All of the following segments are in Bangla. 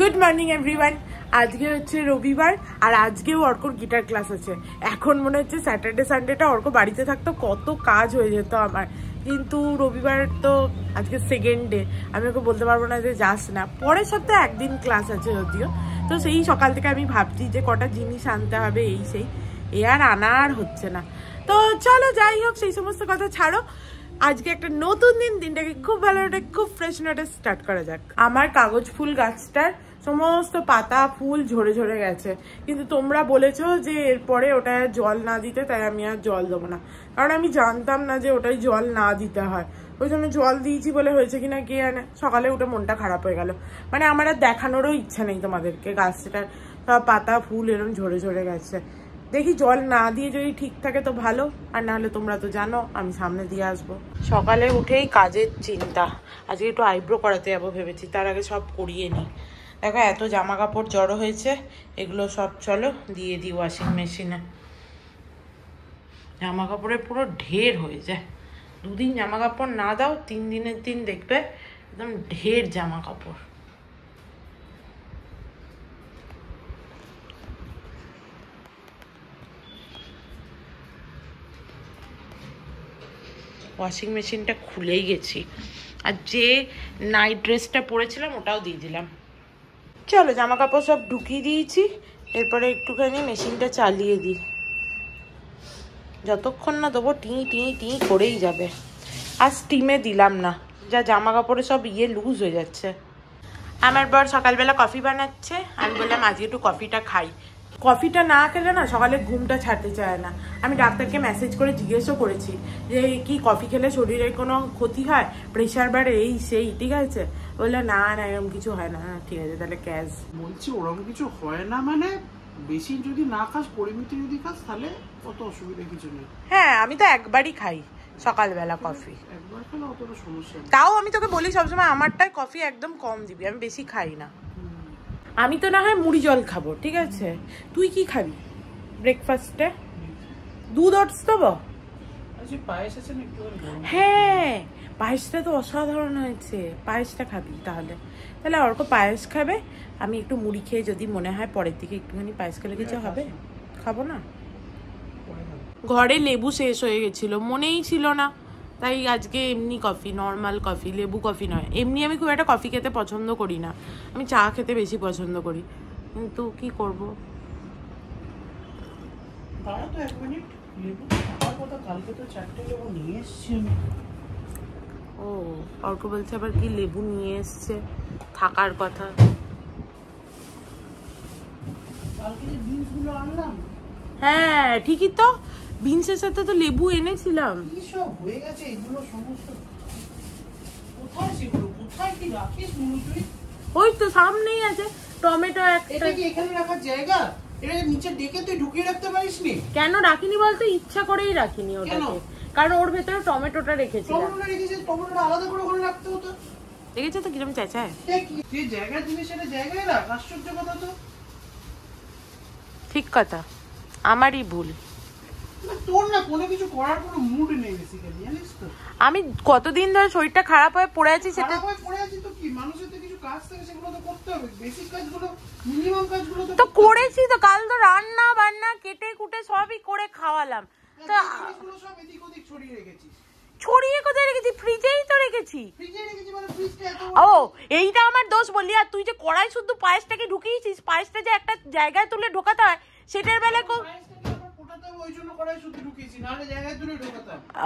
Good morning everyone. আজকে হচ্ছে রবিবার আর আজকেও অর্কর গিটার ক্লাস আছে। এখন মনে হচ্ছে স্যাটারডে সানডেটা অর্ক বাড়িতে থাকতো কত কাজ হয়ে যেত আমার, কিন্তু রবিবার তো আজকে সেকেন্ড ডে, আমি ওকে বলতে পারবো না যে যাস না। পরের সপ্তাহে একদিন ক্লাস আছে যদিও, তো সেই সকাল থেকে আমি ভাবছি যে কটা জিনিস আনতে হবে এই সেই, এ আর আনা আর হচ্ছে না। তো চলো যাই হোক, সেই সমস্ত কথা ছাড়ো। আজকে একটা নতুন দিন, দিনটাকে খুব ভালো খুব ফ্রেশ নোটে স্টার্ট করা যাক। আমার কাগজ ফুল গাছটার সমস্ত পাতা ফুল ঝরে ঝরে গেছে, কিন্তু তোমরা বলেছো যে এরপরে ওটা জল না দিতে, তাই আমি আর জল দেবো না। কারণ আমি জানতাম না যে ওটাই জল না দিতে হয়, ওই জন্য জল দিয়েছি বলে হয়েছে কিনা কে জানে। সকালে উঠে মনটা খারাপ হয়ে গেল, মানে আমার আর দেখানোরও ইচ্ছা নেই তোমাদেরকে। গাছটার সব পাতা ফুল এরকম ঝরে ঝরে গেছে। দেখি জল না দিয়ে যদি ঠিক থাকে তো ভালো, আর না হলে তোমরা তো জানো আমি সামনে দিয়ে আসবো। সকালে উঠেই কাজের চিন্তা, আজকে একটু আইব্রো করাতে যাবো ভেবেছি, তার আগে সব করিয়ে নিই। দেখো এত জামা কাপড় জড়ো হয়েছে, এগুলো সব চলো দিয়ে দিই ওয়াশিং মেশিনে। জামা কাপড়ের পুরো ঢের হয়ে যায়, দুদিন জামা কাপড় না দাও, 3 দিনের দিন দেখবে একদম ঢের জামা কাপড়। ওয়াশিং মেশিনটা খুলেই গেছি, আর যে নাইট ড্রেসটা পরেছিলাম ওটাও দিয়ে দিলাম। চলো জামা কাপড় সব ঢুকিয়ে দিয়েছি, এরপরে একটুখানি মেশিনটা চালিয়ে দিই। যতক্ষণ না দেবো টি টি টি করেই যাবে। আর স্টিমে দিলাম না, যা জামা কাপড়ে সব লুজ হয়ে যাচ্ছে। আমার বর সকালবেলা কফি বানাচ্ছে, আমি বললাম আজকে একটু কফিটা খাই। কফিটা না খেলে না সকালে ঘুমটা ছাড়তে চায় না। আমি ডাক্তারকে মেসেজ করে জিজ্ঞেসও করেছি যে কি কফি খেলে শরীরের কোনো ক্ষতি হয়, প্রেশার বাড়ে এই সেই, ঠিক আছে? বললো না না এরকম কিছু হয় না। ঠিক আছে তাহলে ক্যাশ বলছি, ওরকম কিছু হয় না মানে বেশি যদি না খাস, পরিমিতি যদি খাস তাহলে অত অসুবিধা কিছু নেই। হ্যাঁ আমি তো একবারই খাই সকালবেলা কফি, একবার খেলে অতটা সমস্যা নেই। তাও আমি তোকে বলি সবসময় আমারটায় কফি একদম কম দিবি, আমি বেশি খাই না। আমি তো না হয় মুড়ি জল খাবো, ঠিক আছে? তুই কি খাবি ব্রেকফাস্টে? দুধ ওটস দেবো? হ্যাঁ পায়েসটা তো অসাধারণ হয়েছে, পায়েসটা খাবি তাহলে? তাহলে অর্ক পায়েস খাবে, আমি একটু মুড়ি খেয়ে যদি মনে হয় পরের দিকে একটুখানি পায়েস খেলে কিছু হবে, খাবো না। ঘরে লেবু শেষ হয়ে গেছিলো, মনেই ছিল না, তাই আজকে এমনি কফি, নর্মাল কফি, লেবু কফি নয়। এমনি আমি খুব একটা কফি খেতে পছন্দ করি না, আমি চা খেতে বেশি পছন্দ করি, কিন্তু কি করবো। ও অর্ক বলছে আবার কি লেবু নিয়ে এসছে, থাকার কথা। হ্যাঁ ঠিকই তো, বিনসের সাথে তো লেবু এনেছিলাম। ওই তো সামনেই আছে টমেটো একটা। এখানে রাখার জায়গা, এটা নিচে ডেকে তুই ঢুকিয়ে রাখতে পারিসনি কেন? রাখিনি বলতে ইচ্ছা করেই রাখিনি ওটাকে, কারণ ওর ভেতরে টমেটোটা রেখেছিলাম। টমেটোটা আলাদা করে ওখানে রাখতে হতো। দেখেছো তো কিরকম চেঁচায়। যে জায়গার জিনিস সেটা জায়গায় রাখ, আশ্চর্য কথা তো। ঠিক কথা, আমারই ভুল। তোর না কোনো কিছু করার কোনো মুড নেই বেসিক্যালি, জানিস তো। আমি কতদিন ধরে শরীরটা খারাপ হয়ে পড়ে আছি, সেটা পড়ে আছি তো কি, মানুষের তো কিছু কাজ থাকে সেগুলো তো করতে হবে, বেসিক কাজগুলো, মিনিমাম কাজগুলো তো করেছি। তো কাল তো রান্না বান্না কেটে কুটে সবই করে খাওয়ালাম, তো এগুলো সব এদিক ওদিক ছড়িয়ে রেখেছিস। ছড়িয়ে কোথায় রেখেছি? ফ্রিজেই তো রেখেছি। ফ্রিজে রেখেছি মানে ফ্রিজটা এত ও এইটা আমার দোষ বললি। আর তুই যে কড়াই শুদ্ধ পায়েসটাকে ঢুকিয়েছিস, পায়েসটা যে একটা জায়গায় তুলে ঢোকাতে হয় সেটার বেলায়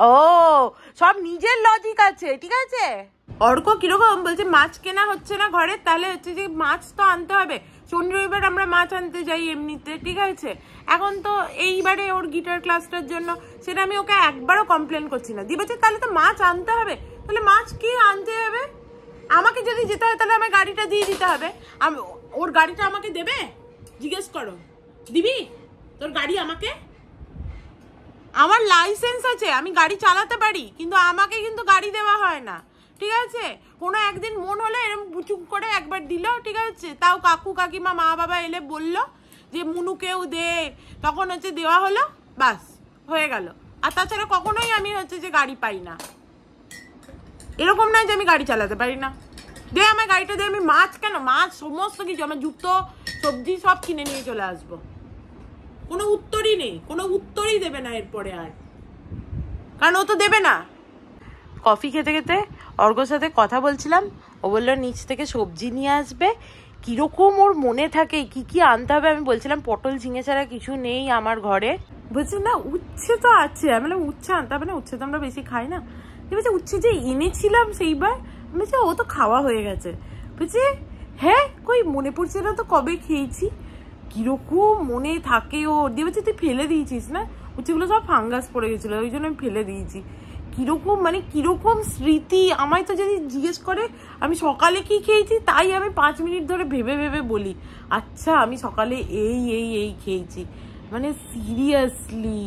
ও সব নিজের লজিক আছে, ঠিক আছে? অর্ক কিরকম বলছে মাছ কেনা হচ্ছে না ঘরে, তাহলে হচ্ছে যে মাছ তো আনতে হবে। শনি রবিবার আমরা মাছ আনতে যাই এমনিতে, ঠিক আছে? এখন তো এইবারে ওর গিটার ক্লাসটার জন্য সেটা আমি ওকে একবারও কমপ্লেন করছি না, দিবেছে তাহলে তো মাছ আনতে হবে। তাহলে মাছ কি আনতে হবে? আমাকে যদি যেতে হয় তাহলে আমার গাড়িটা দিয়ে দিতে হবে। ওর গাড়িটা আমাকে দেবে? জিজ্ঞেস করো, দিবি তোর গাড়ি আমাকে? আমার লাইসেন্স আছে, আমি গাড়ি চালাতে পারি, কিন্তু আমাকে কিন্তু গাড়ি দেওয়া হয় না, ঠিক আছে? কোনো একদিন মন হলে এরকম বুচুক করে একবার দিল, ঠিক আছে? তাও কাকু কাকিমা মা বাবা এলে বললো যে মুনুকেও দে, তখন হচ্ছে দেওয়া হলো, বাস হয়ে গেল। আর তাছাড়া কখনোই আমি হচ্ছে যে গাড়ি পাই না। এরকম নয় যে আমি গাড়ি চালাতে পারি না। দে আমার গাড়িটা দে, আমি মাছ কেন, মাছ সমস্ত কিছু আমার জুতো সবজি সব কিনে নিয়ে চলে আসবো। কোনো উত্তরই নেই, কোনো উত্তরই দেবে না এরপরে আর, কারণ ও তো দেবে না। কফি খেতে খেতে অর্ঘ্যর সাথে কথা বলছিলাম, ও বললো নিচ থেকে সবজি নিয়ে আসবে, কিরকম ওর মনে থাকে কি কি আনতে হবে। আমি বলছিলাম পটল ঝিঙে ছাড়া কিছু নেই আমার ঘরে। বলছে না উচ্ছে তো আছে। আমি বললাম উচ্ছে আনতে হবে না, উচ্ছে তো আমরা বেশি খাই না। বলছে উচ্ছে যে এনেছিলাম সেইবার, বলছে ও তো খাওয়া হয়ে গেছে। বলছে হ্যাঁ কই মনে পড়ছে না তো কবে খেয়েছি। কিরকম মনে থাকে ওর। দিয়ে বলছে তুই ফেলে দিয়েছিস না, উচ্ছেগুলো সব ফাঙ্গাস পড়ে গেছিলো ওই জন্য আমি ফেলে দিয়েছি। কিরকম মানে কিরকম স্মৃতি। আমায় তো যদি জিজ্ঞেস করে আমি সকালে কি খেয়েছি, তাই আমি 5 মিনিট ধরে ভেবে ভেবে বলি আচ্ছা আমি সকালে এই এই এই খেয়েছি। মানে সিরিয়াসলি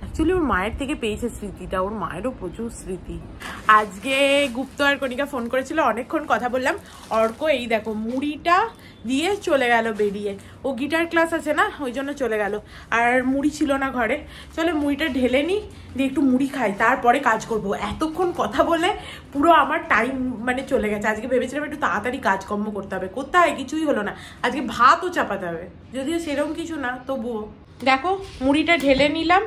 অ্যাকচুয়ালি ওর মায়ের থেকে পেয়েছে স্মৃতিটা, ওর মায়েরও প্রচুর স্মৃতি। আজকে গুপ্ত আর কণিকা ফোন করেছিল, অনেকক্ষণ কথা বললাম। অর্ক এই দেখো মুড়িটা দিয়ে চলে গেল বেরিয়ে, ও গিটার ক্লাস আছে না ওই জন্য চলে গেল, আর মুড়ি ছিল না ঘরে। চলে মুড়িটা ঢেলে নিই, দিয়ে একটু মুড়ি খাই, তারপরে কাজ করব। এতক্ষণ কথা বলে পুরো আমার টাইম মানে চলে গেছে। আজকে ভেবেছিলাম একটু তাড়াতাড়ি কাজকর্ম করতে হবে, কোথায় কিছুই হলো না। আজকে ভাতও চাপাতে হবে, যদিও সেরকম কিছু না তবুও। দেখো মুড়িটা ঢেলে নিলাম,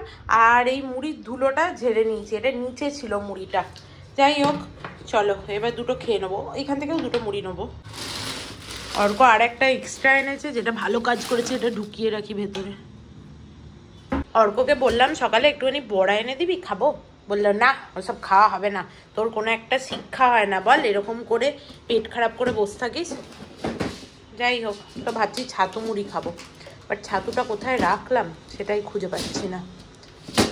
আর এই মুড়ির ধুলোটা ঝেড়ে নিয়েছি, এটা নিচে ছিল মুড়িটা। যাই হোক চলো এবার দুটো খেয়ে নেবো, এখান থেকেও দুটো মুড়ি নেবো। অর্ক আর একটা এক্সট্রা এনেছে, যেটা ভালো কাজ করেছে, এটা ঢুকিয়ে রাখি ভেতরে। অর্ককে বললাম সকালে একটুখানি বড়া এনে দিবি খাবো, বললো না ওসব খাওয়া হবে না, তোর কোনো একটা শিক্ষা হয় না বল, এরকম করে পেট খারাপ করে বসে থাকিস। যাই হোক তো ভাবছি ছাতু মুড়ি খাবো, বাট ছাতুটা কোথায় রাখলাম সেটাই খুঁজে পাচ্ছি না।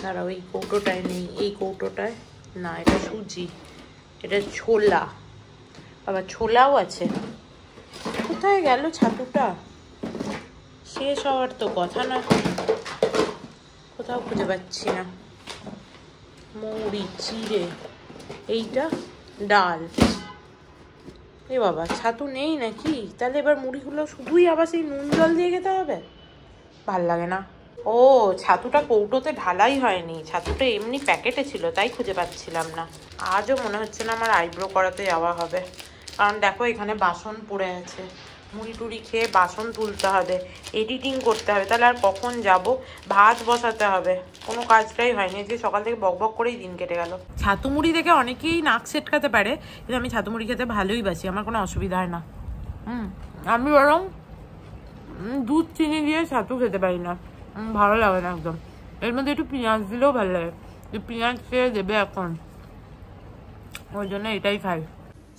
দাঁড়াও এই কৌটোটায় নেই, এই কৌটোটায় না, এটা সুজি, এটা ছোলা, আবার ছোলাও আছে। কোথায় গেল ছাতুটা, শেষ হওয়ার তো কথা না, কোথাও খুঁজে পাচ্ছি না। মুড়ি চিড়ে, এইটা ডাল, এ বাবা ছাতু নেই নাকি? তাহলে এবার মুড়িগুলো শুধুই আবার সেই নুন জল দিয়ে খেতে হবে, ভাল লাগে না। ও ছাতুটা কৌটোতে ঢালাই হয়নি, ছাতুটা এমনি প্যাকেটে ছিল, তাই খুঁজে পাচ্ছিলাম না। আজও মনে হচ্ছে না আমার আইব্রো করাতে যাওয়া হবে, কারণ দেখো এখানে বাসন পড়ে আছে, মুড়ি টুড়ি খেয়ে বাসন তুলতে হবে, এডিটিং করতে হবে, তাহলে আর কখন যাব? ভাত বসাতে হবে, কোনো কাজটাই হয়নি, যে সকাল থেকে বক বক করেই দিন কেটে গেল। ছাতু মুড়ি দেখে অনেকেই নাক সেটকাতে পারে, কিন্তু আমি ছাতু মুড়ি খেতে ভালোই বাসি, আমার কোনো অসুবিধা হয় না। আমি বরং দুধ চিনি দিয়ে ছাতু খেতে পারি না, ভালো লাগে না একদম। এর মধ্যে একটু পেঁয়াজ দিলেও ভালো লাগে, পেঁয়াজ খেয়ে দেবে এখন, ওই জন্য এটাই খাই।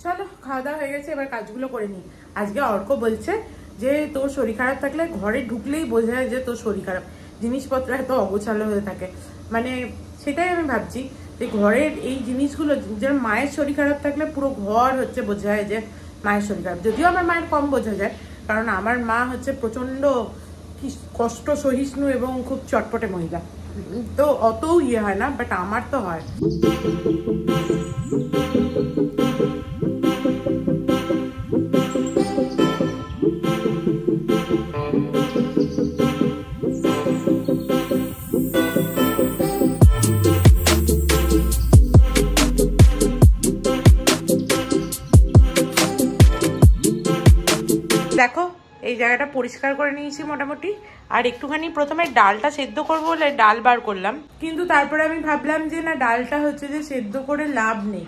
চলো খাওয়া দাওয়া হয়ে গেছে, এবার কাজগুলো করে নিই। আজকে অর্ক বলছে যে তোর শরীর খারাপ থাকলে ঘরে ঢুকলেই বোঝা যায় যে তোর শরীর খারাপ, জিনিসপত্র এত অগোছালো হয়ে থাকে। মানে সেটাই আমি ভাবছি যে ঘরের এই জিনিসগুলো, যেমন মায়ের শরীর খারাপ থাকলে পুরো ঘর হচ্ছে বোঝা যায় যে মায়ের শরীর খারাপ। যদিও আমার মায়ের কম বোঝা যায়, কারণ আমার মা হচ্ছে প্রচণ্ড কষ্ট সহিষ্ণু এবং খুব চটপটে মহিলা, তো অত ইয়ে হয় না, বাট আমার তো হয়। দেখো এই জায়গাটা পরিষ্কার করে নিয়েছি মোটামুটি, আর একটুখানি প্রথমে ডালটা সেদ্ধ করবো বলে ডাল বার করলাম, কিন্তু তারপরে আমি ভাবলাম যে না ডালটা হচ্ছে যে সেদ্ধ করে লাভ নেই,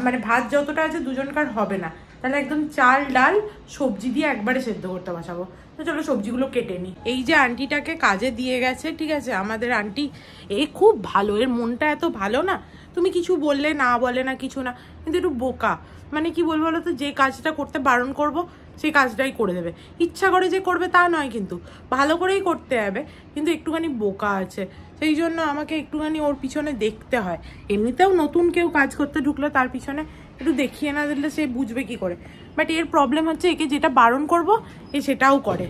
মানে ভাত যতটা আছে দুজনকার হবে না, তাহলে একদম চাল ডাল সবজি দিয়ে একবারে সেদ্ধ করতে বসাবো। তো চলো সবজিগুলো কেটে নিই। এই যে আন্টিটাকে কাজে দিয়ে গেছে, ঠিক আছে, আমাদের আন্টি এ খুব ভালো, এর মনটা এত ভালো না, তুমি কিছু বললে না বলে না কিছু না, কিন্তু একটু বোকা, মানে কি বলবো বলো তো, যে কাজটা করতে বারণ করব সেই কাজটাই করে দেবে, ইচ্ছা করে যে করবে তা নয়, কিন্তু ভালো করেই করতে হবে, কিন্তু একটুখানি বোকা আছে, সেই জন্য আমাকে একটুখানি ওর পিছনে দেখতে হয়। এমনিতেও নতুন কেউ কাজ করতে ঢুকলে তার পিছনে একটু দেখিয়ে না দিলে সে বুঝবে কি করে, বাট এর প্রবলেম হচ্ছে একে যেটা বারণ করব এ সেটাও করে।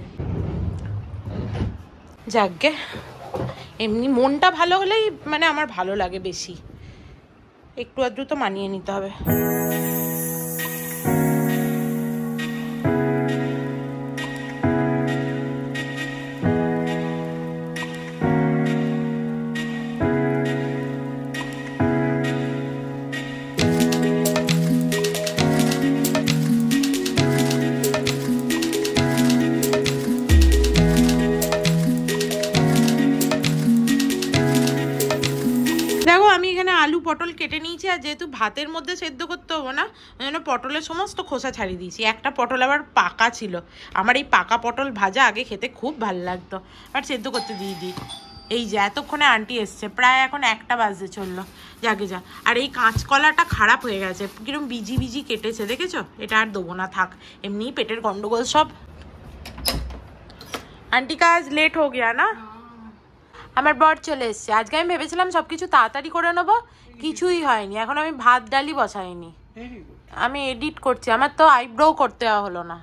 যাকগে, এমনি মনটা ভালো হলেই মানে আমার ভালো লাগে বেশি, একটু আধটু তো মানিয়ে নিতে হবে। পটল কেটে নিয়েছি, আর যেহেতু ভাতের মধ্যে সেদ্ধ করতে হবে না, ওই জন্য পটলের সমস্ত খোসা ছাড়িয়ে দিয়েছি। একটা পটল আবার পাকা ছিল, আমার এই পাকা পটল ভাজা আগে খেতে খুব ভালো লাগতো, আর সেদ্ধ করতে দিয়ে দিই। এই যে এতক্ষণে আন্টি এসছে, প্রায় এখন 1টা বাজতে চললো, যাকে যা। আর এই কাঁচকলাটা খারাপ হয়ে গেছে, কিরকম বিজি বিজি কেটেছে, দেখেছো? এটা আর দেবো না, থাক, এমনি পেটের গন্ডগোল সব। আন্টি কাজ লেট হো গিয়া না? আমার বর চলে এসছে। আজকে আমি ভেবেছিলাম সবকিছু তাড়াতাড়ি করে নেবো, কিছুই হয়নি। এখন আমি ভাত ডালি বসাইনি, আমি এডিট করছি। আমার তো আইব্রো করতে হলো না,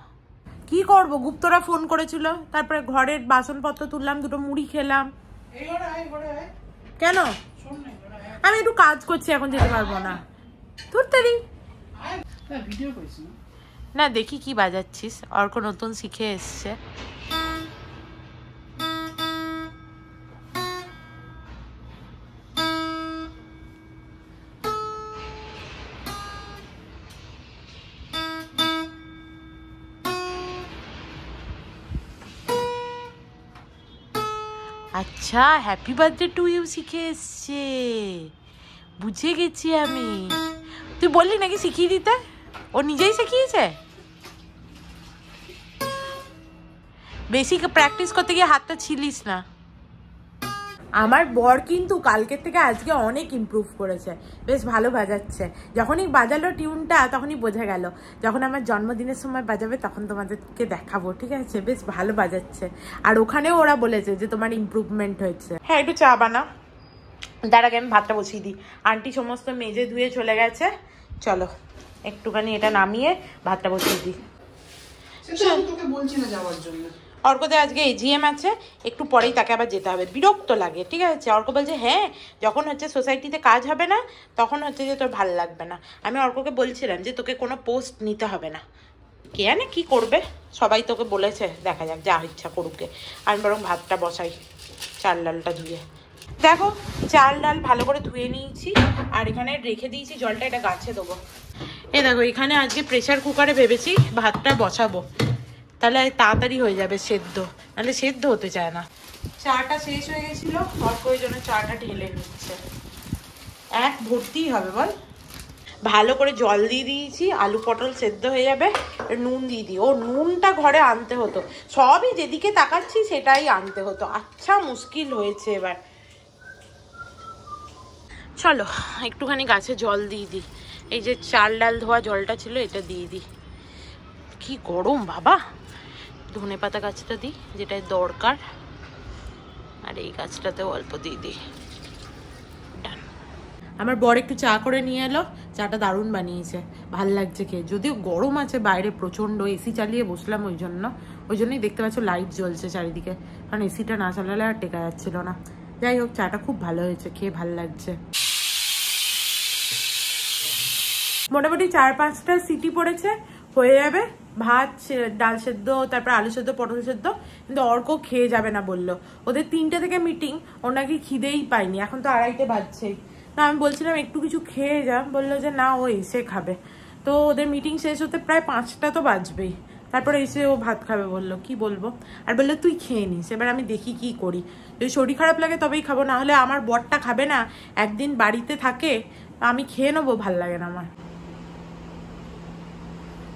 কি করব? গুপ্তরা ফোন করেছিল, তারপরে ঘরের বাসনপত্র তুললাম, 2টো মুড়ি খেলাম। কেন? আমি একটু কাজ করছি, এখন যেতে পারবো না। তোর তারি না, দেখি কি বাজাচ্ছিস। অর্ক নতুন শিখে এসছে। আচ্ছা, হ্যাপি বার্থডে টু ইউ শিখে এসছে, বুঝে গেছি আমি। তুই বললি নাকি শিখিয়ে দিতে? ও নিজেই শিখিয়েছে? বেশি প্র্যাকটিস করতে গিয়ে হাতটা ছিলিস না। আমার বর কিন্তু কালকের থেকে আজকে অনেক ইমপ্রুভ করেছে, বেশ ভালো বাজাচ্ছে। যখনই বাজালো টিউনটা তখনই বোঝা গেল, যখন আমার জন্মদিনের সময় বাজাবে তখন তোমাদেরকে দেখাবো, ঠিক আছে? বেশ ভালো বাজাচ্ছে। আর ওখানেও ওরা বলেছে যে তোমার ইমপ্রুভমেন্ট হয়েছে। হ্যাঁ, একটু চা বানা, তার আগে আমি ভাতটা বসিয়ে দিই। আন্টি সমস্ত মেজে ধুয়ে চলে গেছে, চলো একটুখানি এটা নামিয়ে ভাতটা বসিয়ে দিই। বলছি না যাওয়ার জন্য, অর্কদের আজকে এজিএম আছে, একটু পরেই তাকে আবার যেতে হবে, বিরক্ত লাগে, ঠিক আছে? অর্ক বলছে হ্যাঁ, যখন হচ্ছে সোসাইটিতে কাজ হবে না তখন হচ্ছে যে তোর ভালো লাগবে না। আমি অর্ককে বলছিলাম যে তোকে কোনো পোস্ট নিতে হবে না, কে জানে কি করবে, সবাই তোকে বলেছে, দেখা যাক, যা ইচ্ছা করুকে। আমি বরং ভাতটা বসাই, চাল ডালটা ধুয়ে। দেখো, চাল ডাল ভালো করে ধুয়ে নিয়েছি, আর এখানে রেখে দিয়েছি জলটা, এটা গাছে দেবো। দেখো, এখানে আজকে প্রেসার কুকারে ভেবেছি ভাতটা বসাবো, তাহলে তাড়াতাড়ি হয়ে যাবে সেদ্ধ, নাহলে সেদ্ধ হতে চায় না। চাটা শেষ হয়ে গেছিল, অল্প ওই জন্য চাটা ঢেলে নিচ্ছে। এক ভর্তি হবে বল। ভালো করে জল দিয়ে দিয়েছি, আলু পটল সেদ্ধ হয়ে যাবে, নুন দিয়ে দিই। ও নুনটা ঘরে আনতে হতো, সবই যেদিকে তাকাচ্ছি সেটাই আনতে হতো। আচ্ছা, মুশকিল হয়েছে এবার। চলো একটুখানি গাছে জল দিয়ে দিই, এই যে চাল ডাল ধোয়া জলটা ছিল এটা দিয়ে দিই। কি গরম বাবা। ধনে পাতা গাছটা দিই, যেটাই দরকার, আর এই গাছটাতেও অল্প দিয়ে দিই। ডান। আমার বর একটু চা করে নিয়ে এলো, চাটা দারুণ বানিয়েছে, ভাল লাগছে খেয়ে। যদিও গরম আছে বাইরে প্রচণ্ড, এসি চালিয়ে বসলাম, ওই জন্যই দেখতে পাচ্ছ লাইট জ্বলছে চারিদিকে, কারণ এসিটা না চালালে আর টেকা যাচ্ছিল না। যাই হোক, চাটা খুব ভালো হয়েছে, খেয়ে ভাল লাগছে। মোটামুটি 4-5টা সিটি পড়েছে, হয়ে যাবে। ভাত, ডাল সেদ্ধ, তারপর আলু সেদ্ধ, পটল সেদ্ধ। কিন্তু অর্ক খেয়ে যাবে না বললো, ওদের 3টে থেকে মিটিং, ওর নাকি খিদেই পায়নি, এখন তো 2:30 বাজছেই। না, আমি বলছিলাম একটু কিছু খেয়ে যা, বললো যে না, ও এসে খাবে। তো ওদের মিটিং শেষ হতে প্রায় 5টা তো বাজবেই, তারপরে এসে ও ভাত খাবে বললো। কি বলবো, আর বললো তুই খেয়ে নিস, এবার আমি দেখি কি করি। যদি শরীর খারাপ লাগে তবেই খাবো, না হলে আমার বরটা খাবে না, একদিন বাড়িতে থাকে, আমি খেয়ে নেবো, ভাল লাগে না আমার।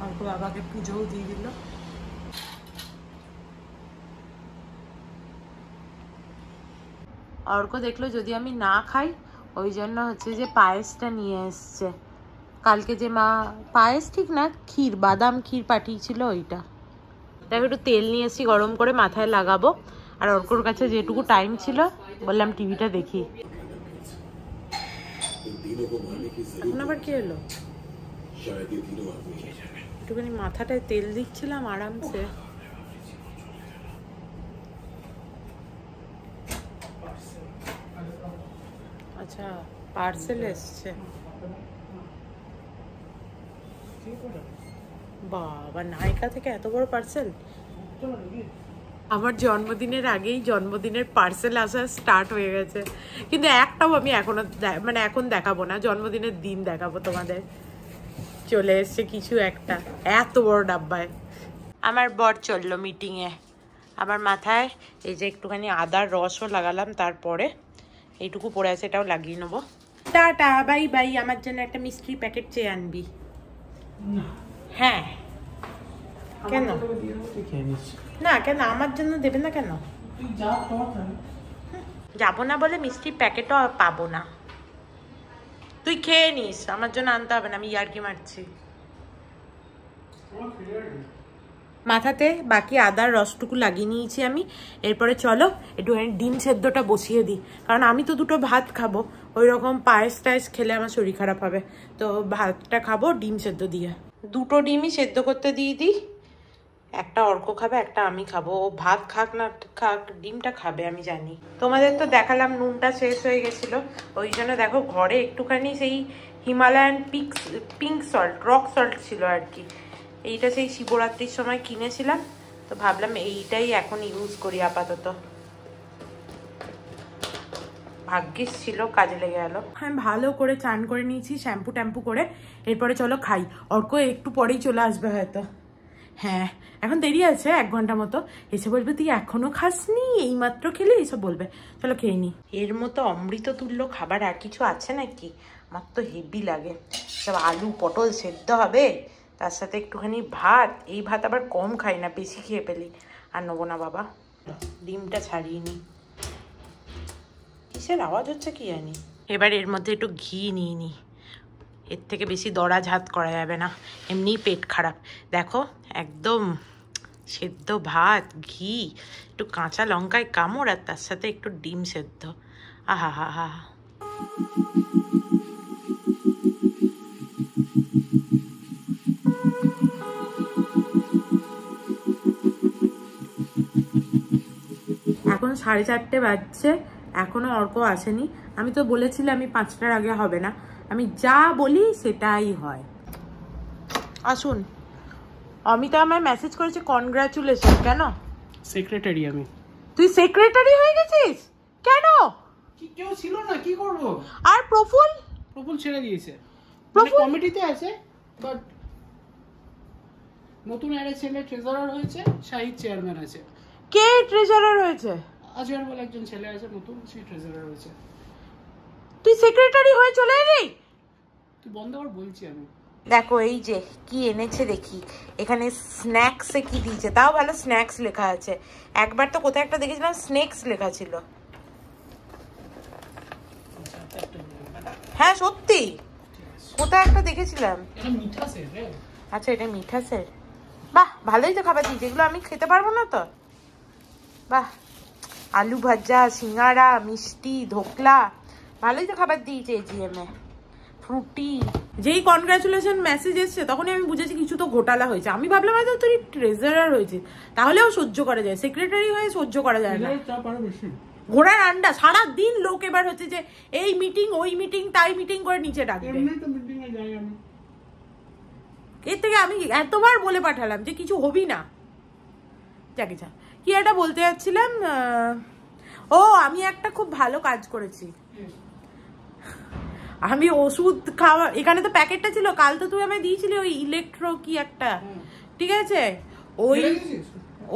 অর্ক বাবাকে পুজোও দিয়ে দিল। অর্ক দেখলো যদি আমি না খাই, ওই জন্য হচ্ছে যে পায়েসটা নিয়ে এসছে। কালকে যে মা পায়েস, ঠিক না, ক্ষীর, বাদাম ক্ষীর পাঠিয়েছিল, ওইটা। দেখো, একটু তেল নিয়ে এসেছি, গরম করে মাথায় লাগাবো। আর অর্কর কাছে যেটুকু টাইম ছিল, বললাম টিভিটা দেখি। এখন আবার কি এলো? একটুখানি মাথাটায় তেল দিচ্ছিলাম আরামসে। আচ্ছা, পার্সেল এসছে। বাবা, নায়িকা থেকে এত বড় পার্সেল। আমার জন্মদিনের আগেই জন্মদিনের পার্সেল আসা স্টার্ট হয়ে গেছে, কিন্তু একটাও আমি এখনো এখন দেখাবো না, জন্মদিনের দিন দেখাবো তোমাদের। চলে এসছে কিছু একটা এত বড় ডাব্বায়। আমার বর চললো মিটিংয়ে, আমার মাথায় এই যে একটুখানি আদার রসও লাগালাম, তারপরে এইটুকু পড়ে আছে, এটাও লাগিয়ে নেবো। Tata bye bye. আমার জন্য একটা মিষ্টির প্যাকেট চেয়ে আনবি। হ্যাঁ কেন না, কেন আমার জন্য দেবে না কেন? যাবো না বলে মিষ্টির প্যাকেটও পাবো না। তুই খেয়ে নিস, আমার জন্য আনতে হবে না, আমি ইয়ার্কি মারছি। মাথাতে বাকি আদার রসটুকু লাগিয়ে নিয়েছি আমি। এরপরে চলো একটুখানি ডিম সেদ্ধটা বসিয়ে দিই, কারণ আমি তো দুটো ভাত খাবো, ওই রকম পায়েস টায়েস খেলে আমার শরীর খারাপ হবে। তো ভাতটা খাবো ডিম সেদ্ধ দিয়ে। দুটো ডিমই সেদ্ধ করতে দিয়ে দিই, একটা অর্ক খাবে, একটা আমি খাবো। ও ভাত খাক না খাক ডিমটা খাবে আমি জানি। তোমাদের তো দেখালাম নুনটা শেষ হয়ে গেছিলো, ওই জন্য দেখো ঘরে একটুখানি সেই Himalayan pink salt, rock salt ছিল আর কি। এইটা সেই শিবরাত্রির সময় কিনেছিলাম, তো ভাবলাম এইটাই এখন ইউজ করি আপাতত। ভাগ্যিস ছিল, কাজে লেগে গেল। আমি ভালো করে চান করে নিয়েছি শ্যাম্পু ট্যাম্পু করে। এরপরে চলো খাই, অর্ক একটু পরেই চলে আসবে হয়তো। হ্যাঁ এখন দেরি আছে 1 ঘন্টা মতো, এসে বলবে তুই এখনো খাসনি, এইমাত্র খেলে এইসব বলবে। চলো খেয়ে নি। এর মতো অমৃত তুল্য খাবার আর কিছু আছে নাকি? আমার তো হেভি লাগে। সব আলু পটল সেদ্ধ হবে, তার সাথে একটুখানি ভাত। এই ভাত আবার কম খাই না, বেশি খেয়ে ফেলি। আর নেবো না বাবা, ডিমটা ছাড়িয়ে নি। কিসের আওয়াজ হচ্ছে কি জানি। এবার এর মধ্যে একটু ঘি নিয়ে নি, এর থেকে বেশি দরাঝাত করা যাবে না, এমনিই পেট খারাপ। দেখো একদম সেদ্ধ ভাত, ঘি, একটু কাঁচা লঙ্কায় কামড়, আর তার সাথে একটু ডিম সেদ্ধ। আহা হা হা। এখন 4:30 বাজছে, এখনো অর্ক আসেনি। আমি তো বলেছিলাম আমি 5টার আগে হবে না, আমি যা বলি সেটাই হয়। আসুন। অমিতা আমায় মেসেজ করেছে কনগ্রাচুলেশন। কেন? সেক্রেটারি আমি। তুই সেক্রেটারি হয়ে গেছিস কেন? কি কেউ ছিল না, কি করব? আর প্রফুল? প্রফুল ছেড়ে দিয়েছে, প্রফুল কমিটিতে আছে, বাট নতুন আরেক ছেলে ট্রেজারার হয়েছে, শাহিদ চেয়ারম্যান আছে। কে ট্রেজারার হয়েছে? আজহার বলে একজন ছেলে আছে নতুন, সে ট্রেজারার হয়েছে। তুই সেক্রেটারি হয়ে চলে এলি? তুই বন্ধ কর বলছি আমি। দেখো এই যে কি এনেছে দেখি, এখানে স্ন্যাক্সে কি দিয়েছে, তাও ভালো স্ন্যাক্স লেখা আছে। একবার তো কোথায় একটা দেখেছিলাম স্নেক্স লেখা ছিল। হ্যাঁ সত্যি, কোথায় একটা দেখেছিলাম। আচ্ছা এটা মিঠা স্যার, বাহ ভালোই তো খাবার দিয়েছে। এগুলো আমি খেতে পারবো না তো। বাহ, আলু ভাজা, সিঙ্গারা, মিষ্টি, ধোকলা, ভালোই তো খাবার দিয়েছে এজিএম এ। ফ্রুটি। যেই কনগ্রাচুলেশন মেসেজ এসছে তখনই আমি বুঝেছি কিছু তো ঘোটালা হয়েছে। আমি ভাবলাম হয়তো তুই ট্রেজারার হয়েছে, তাহলেও সহ্য করা যায়, সেক্রেটারি হয়ে সহ্য করা যায় না। ঘোড়ার আন্ডা, সারাদিন লোক এবার হচ্ছে যে এই মিটিং ওই মিটিং তাই মিটিং করে নিচে ডাকবে। এর থেকে আমি এতবার বলে পাঠালাম যে কিছু হবি না। যাকে যা, কি একটা বলতে যাচ্ছিলাম। ও আমি একটা খুব ভালো কাজ করেছি। আমি ওষুধ খাওয়া, এখানে তো প্যাকেটটা ছিল, কাল তো তুই আমায় দিয়েছিলি ওই ইলেকট্রো কি একটা, ঠিক আছে,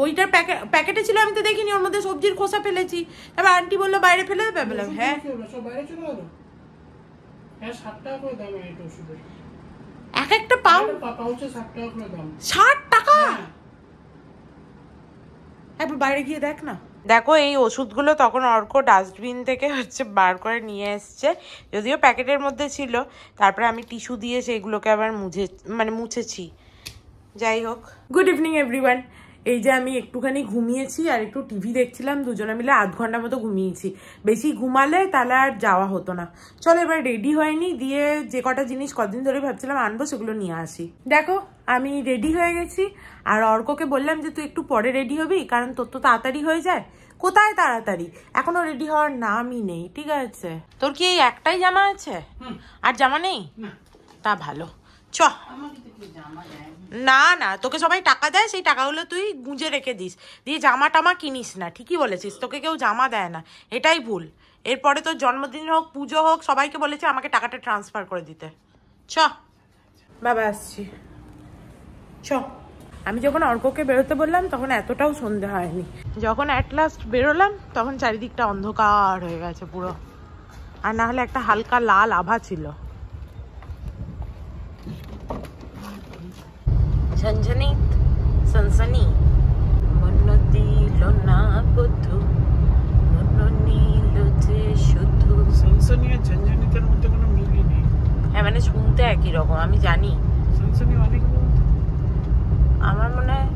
ওইটার প্যাকেটে ছিল, আমি তো দেখিনি, ওর মধ্যে সবজির খোসা ফেলেছি। তারপর আন্টি বললো বাইরে ফেলে দেবে, বললাম হ্যাঁ। এক একটা পাউচ 60 টাকা। একবার বাইরে গিয়ে দেখ না। দেখো এই ওষুধগুলো তখন অর্ক ডাস্টবিন থেকে হচ্ছে বার করে নিয়ে এসছে, যদিও প্যাকেটের মধ্যে ছিল। তারপরে আমি টিস্যু দিয়ে সেগুলোকে আবার মুছেছি। যাই হোক, গুড ইভিনিং এভরিওয়ান। এই যে আমি একটুখানি ঘুমিয়েছি আর একটু টিভি দেখছিলাম, দুজনে মিলে 8 ঘন্টার মতো ঘুমিয়েছি। বেশি ঘুমালে তাহলে আর যাওয়া হতো না। চলো এবার রেডি হয়নি, দিয়ে যে কটা জিনিস কদিন ধরে ভাবছিলাম আনবো সেগুলো নিয়ে আসি। দেখো আমি রেডি হয়ে গেছি, আর অর্ককে বললাম যে তুই একটু পরে রেডি হবি, কারণ তোর তো তাড়াতাড়ি হয়ে যায়। কোথায় তাড়াতাড়ি, এখনো রেডি হওয়ার নামই নেই। ঠিক আছে, তোর কি এই একটাই জামা আছে, আর জামা নেই? তা ভালো, চ। না না, তোকে সবাই টাকা দেয়, সেই টাকাগুলো তুই গুঁজে রেখে দিস, দিয়ে জামা টামা কিনিস না। ঠিকই বলেছিস, তোকে কেউ জামা দেয় না, এটাই ভুল। এরপরে তোর জন্মদিন হোক পুজো হোক সবাইকে বলেছে আমাকে টাকাটা ট্রান্সফার করে দিতে। চ বাবা, আসছি, চ। আমি যখন অর্ককে বেরোতে বললাম তখন এতটাও সন্ধে হয়নি। যখন অ্যাট লাস্ট বেরোলাম তখন চারিদিকটা অন্ধকার হয়ে গেছে পুরো। আর না হলে একটা হালকা লাল আভা ছিল। ঝনঝনিত সনসনি মন দিল না বধু মন নীল যে শুধু। সনসনি আর ঝনঝনিতের মধ্যে কোনো মিলই নেই। হ্যাঁ মানে শুনতে একই রকম, আমি জানি। সনসনি মানে কি বলতো? আমার মনে হয়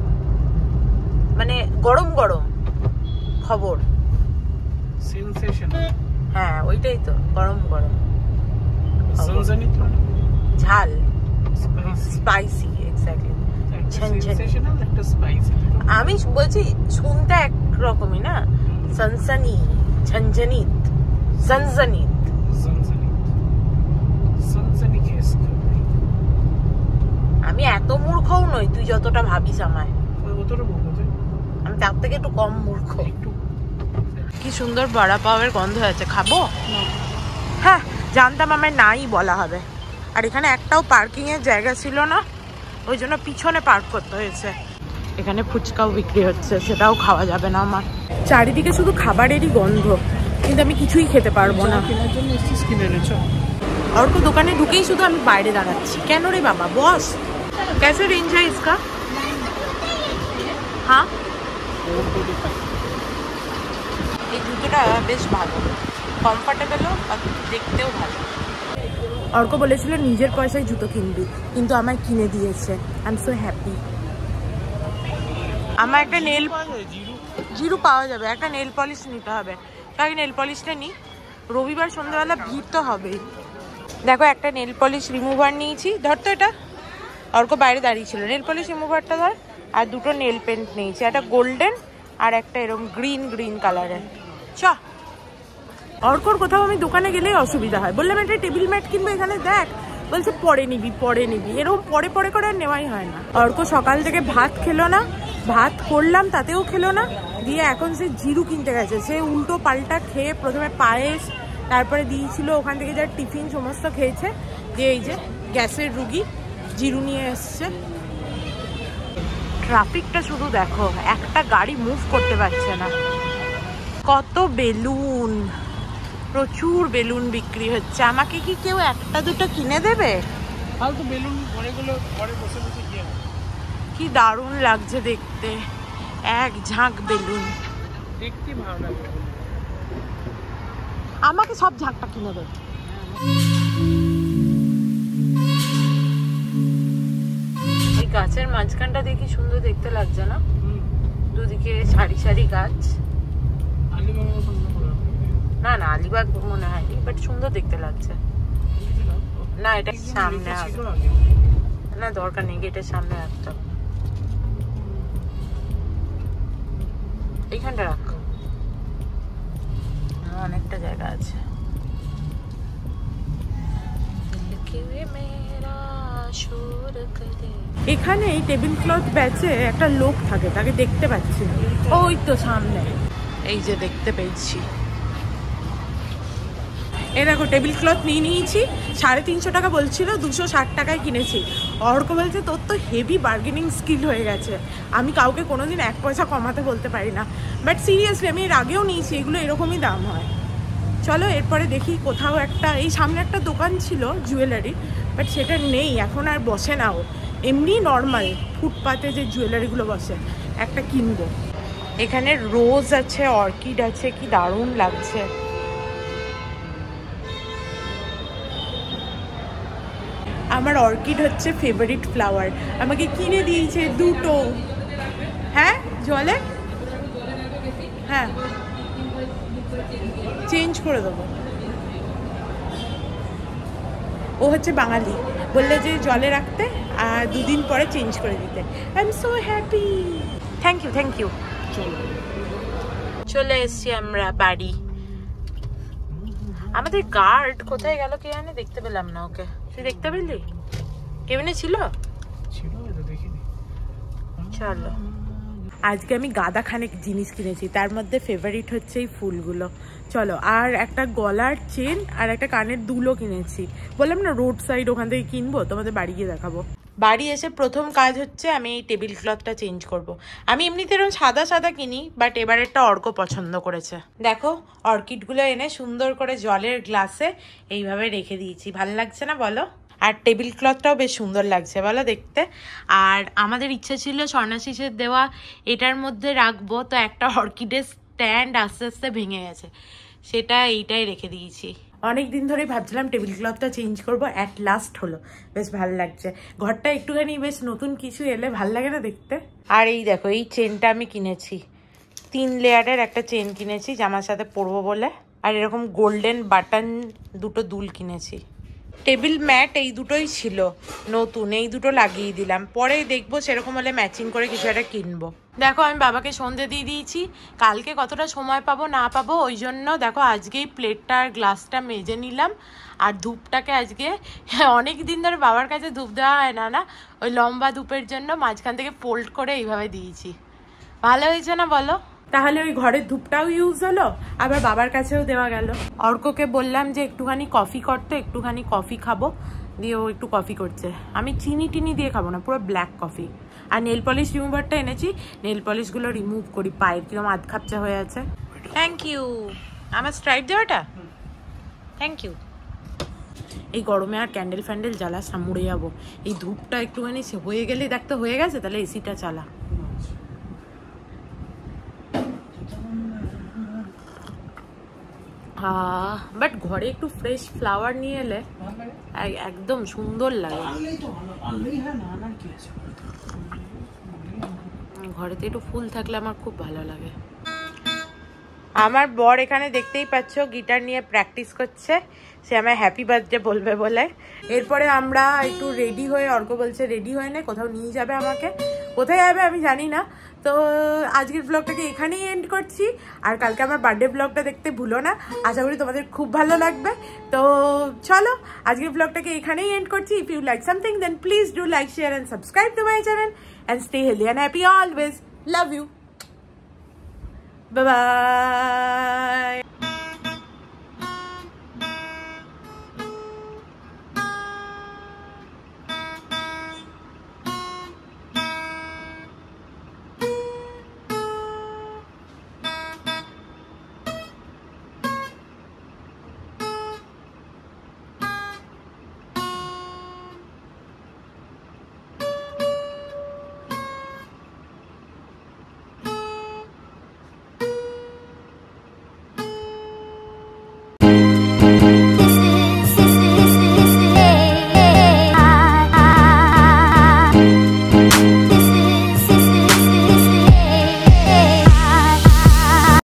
মানে গরম গরম খবর, সেনসেশনাল। হ্যাঁ ওইটাই তো, গরম গরম। সনসনিত মানে ঝাল, স্পাইসি। Spicy, exactly. সেনসেশনাল একটা স্পাইসি। আমি বলছি শুনতে এক রকমই না। সনসনি, ঝনঝনিত, সনসনিত। সনসনি খেস। আমি এত মূর্খও নই তুই যতটা ভাবিস আমায়। কতটা মূর্খ? আমি তার থেকে একটু কম মূর্খ। কি সুন্দর বড়া পাওয়ের গন্ধ আছে, খাবো? হ্যাঁ জানতাম আমার নাই বলা হবে। আর এখানে একটাও পার্কিং এর জায়গা ছিল না, ওই জন্য পিছনে পার্ক করতে হয়েছে। এখানে ফুচকাও বিক্রি হচ্ছে, সেটাও খাওয়া যাবে না আমার। চারিদিকে শুধু খাবারেরই গন্ধ, কিন্তু আমি কিছুই খেতে পারবো না। অর্ক দোকানে ঢুকেই শুধু আমি বাইরে দাঁড়াচ্ছি। কেন রে বাবা, বস। कैसे रेंज है इसका? हाँ এই জুতোটা বেশ ভালো, কমফোর্টেবলও আর দেখতেও ভালো। অর্ক বলেছিল নিজের পয়সায় জুতো কিনবি, কিন্তু আমায় কিনে দিয়েছে। I am so happy. আমার একটা নেল জিরু পাওয়া যাবে, একটা নেল পলিশ নিতে হবে। তাই নেল পলিশটা নিই, রবিবার সন্ধ্যাবেলা ভিড় তো হবেই। দেখো একটা নেল পলিশ রিমুভার নিয়েছি, ধর তো এটা। অর্ক বাইরে দাঁড়িয়ে ছিল, নেল পলিশ রিমুভারটা ধর। আর দুটো নেল পেন্ট নিয়েছি, একটা গোল্ডেন আর একটা এরকম গ্রিন গ্রিন কালারের। চ অর্কর কোথাও আমি দোকানে গেলেই অসুবিধা হয়। বললাম একটা টেবিল ম্যাট কিনবো, এখানে দেখ, বলছে পরে নিবি পরে নিবি। এরকম পরে পরে করে আর নেওয়াই হয় না। অর্ক সকাল থেকে ভাত খেলো না, ভাত করলাম তাতেও খেলো না, দিয়ে এখন সে জিরু কিনতে গেছে। সে উল্টো পাল্টা খেয়ে প্রথমে পায়েস, তারপরে দিয়েছিল ওখান থেকে যা টিফিন সমস্ত খেয়েছে। যে এই যে গ্যাসের রুগী জিরু নিয়ে এসছে। ট্রাফিকটা শুধু দেখো, একটা গাড়ি মুভ করতে পারছে না। কত বেলুন, প্রচুর বেলুন বিক্রি হচ্ছে। আমাকে কি কেউ একটা দুটো কিনে দেবে? ফালতু বেলুন অনেকগুলো ঘরে বসে বসে কি হবে? কি দারুণ লাগছে দেখতে, এক ঝাঁক বেলুন। দেখতে ভালো লাগে। আমাকে সব ঝাঁকটা কিনে দেবে। এই গাছের মাঝখানটা দেখি সুন্দর দেখতে লাগছে না? দুদিকে সারি সারি গাছ। না না আলিবাগ মনে হয়নি, বাট সুন্দর দেখতে লাগছে। না এটা সামনে না, দরকার নেই, গেটের সামনে একটা এইখানটা রাখ, অনেকটা জায়গা আছে। এখানে এই টেবিল ক্লথ ব্যাচে একটা লোক থাকে, তাকে দেখতে পাচ্ছি না। ওই তো সামনে, এই যে দেখতে পেয়েছি। এই দেখো টেবিল ক্লথ নিয়ে নিয়েছি, 350 টাকা বলছিল, 260 টাকায় কিনেছি। অর্ক বলছে তোর তো হেভি বার্গেনিং স্কিল হয়ে গেছে। আমি কাউকে কোনোদিন 1 পয়সা কমাতে বলতে পারি না, বাট সিরিয়াসলি আমি এর আগেও নিয়েছি, এগুলো এরকমই দাম হয়। চলো এরপরে দেখি কোথাও একটা, এই সামনে একটা দোকান ছিল জুয়েলারি, বাট সেটা নেই এখন, আর বসে নাও। এমনি নর্মাল ফুটপাতে যে জুয়েলারিগুলো বসে, একটা কিনবো। এখানে রোজ আছে, অর্কিড আছে, কি দারুণ লাগছে। আমার অর্কিড হচ্ছে ফেভারিট ফ্লাওয়ার, আমাকে কিনে দিয়েছে দুটো। হ্যাঁ জলে, হ্যাঁ চেঞ্জ করে দেবো। ও হচ্ছে বাঙালি, বললে যে জলে রাখতে আর 2 দিন পরে চেঞ্জ করে দিতে। I am so happy. Thank you thank you. চলে এসছি আমরা বাড়ি। আমাদের গার্ড কোথায় গেল কে জানে, দেখতে পেলাম না ওকে। তুই দেখতে পেলি? কেমনে ছিল? চলো আজকে আমি গাদা খানেক জিনিস কিনেছি, তার মধ্যে ফেভারিট হচ্ছে এই ফুলগুলো। চলো, আর একটা গলার চেন আর একটা কানের দুলও কিনেছি। বললাম না রোড সাইড, ওখান থেকে কিনবো, তোমাদের বাড়ি গিয়ে দেখাবো। বাড়ি এসে প্রথম কাজ হচ্ছে আমি এই টেবিল ক্লথটা চেঞ্জ করব। আমি এমনিতে এরকম সাদা সাদা কিনি, বাট এবারেরটা অর্ক পছন্দ করেছে। দেখো অর্কিডগুলো এনে সুন্দর করে জলের গ্লাসে এইভাবে রেখে দিয়েছি, ভালো লাগছে না বলো? আর টেবিল ক্লথটাও বেশ সুন্দর লাগছে বলো দেখতে। আর আমাদের ইচ্ছা ছিল সন্ন্যাসীসের দেওয়া এটার মধ্যে রাখবো, তো একটা অর্কিডের স্ট্যান্ড আস্তে আস্তে ভেঙে গেছে, সেটা এইটাই রেখে দিয়েছি। অনেক দিন ধরেই ভাবছিলাম টেবিল ক্লথটা চেঞ্জ করবো, অ্যাট লাস্ট হলো, বেশ ভালো লাগছে। ঘরটা একটুখানি বেশ নতুন কিছু এলে ভাল লাগে না দেখতে। আর এই দেখো এই চেনটা আমি কিনেছি, 3 লেয়ারের একটা চেন কিনেছি জামার সাথে পরবো বলে। আর এরকম গোল্ডেন বাটন দুটো দুল কিনেছি। টেবিল ম্যাট এই দুটোই ছিল নতুন, এই দুটো লাগিয়ে দিলাম, পরে দেখবো সেরকম হলে ম্যাচিং করে কিছু একটা কিনবো। দেখো আমি বাবাকে সন্ধে দিয়ে দিয়েছি, কালকে কতটা সময় পাবো না পাবো ওই জন্য দেখো আজকেই প্লেটটা আর গ্লাসটা মেজে নিলাম। আর ধূপটাকে আজকে অনেক দিন ধরে বাবার কাছে ধূপ দেওয়া হয় না, না ওই লম্বা ধূপের জন্য মাঝখান থেকে ফোল্ড করে এইভাবে দিয়েছি। ভালো হয়েছে না বলো? তাহলে ওই ঘরের ধূপটাও ইউজ হলো, আবার বাবার কাছেও দেওয়া গেল। অর্ককে বললাম যে একটুখানি কফি করতে, একটুখানি কফি খাবো, দিয়ে ও একটু কফি করছে। আমি চিনি টিনি দিয়ে খাবো না, পুরো ব্ল্যাক কফি। আর নেল পলিশ রিমুভারটা এনেছি, নেল পলিশগুলো রিমুভ করি, পায়ের কিরম আধ খাপচা হয়ে আছে। Thank you. আমার স্ট্রাইপ দেওয়াটা থ্যাংক ইউ। এই গরমে আর ক্যান্ডেল ফ্যান্ডেল জ্বালা সামুড়ে যাবো, এই ধূপটা একটুখানি হয়ে গেলে দেখতে হয়ে গেছে, তাহলে এসিটা চালা। বাট ঘরে একটু ফ্রেশ ফ্লাওয়ার নিয়ে এলে একদম সুন্দর লাগে। ঘরেতে একটু ফুল থাকলে আমার খুব ভালো লাগে। আমার বর এখানে দেখতেই পাচ্ছ গিটার নিয়ে প্র্যাকটিস করছে, সে আমায় হ্যাপি বার্থডে বলবে বলে। এরপরে আমরা একটু রেডি হয়ে, অর্ক বলছে রেডি হয়ে নে, কোথাও নিয়ে যাবে আমাকে, কোথায় যাবে আমি জানি না। তো আজকের ব্লগটাকে এখানেই এন্ড করছি, আর কালকে আমার বার্থডে ব্লগটা দেখতে ভুলো না, আশা করি তোমাদের খুব ভালো লাগবে। তো চলো আজকের ব্লগটাকে এখানেই এন্ড করছি। If you like something then please do like, share and subscribe to my channel and stay healthy and happy always. Love you, bye by.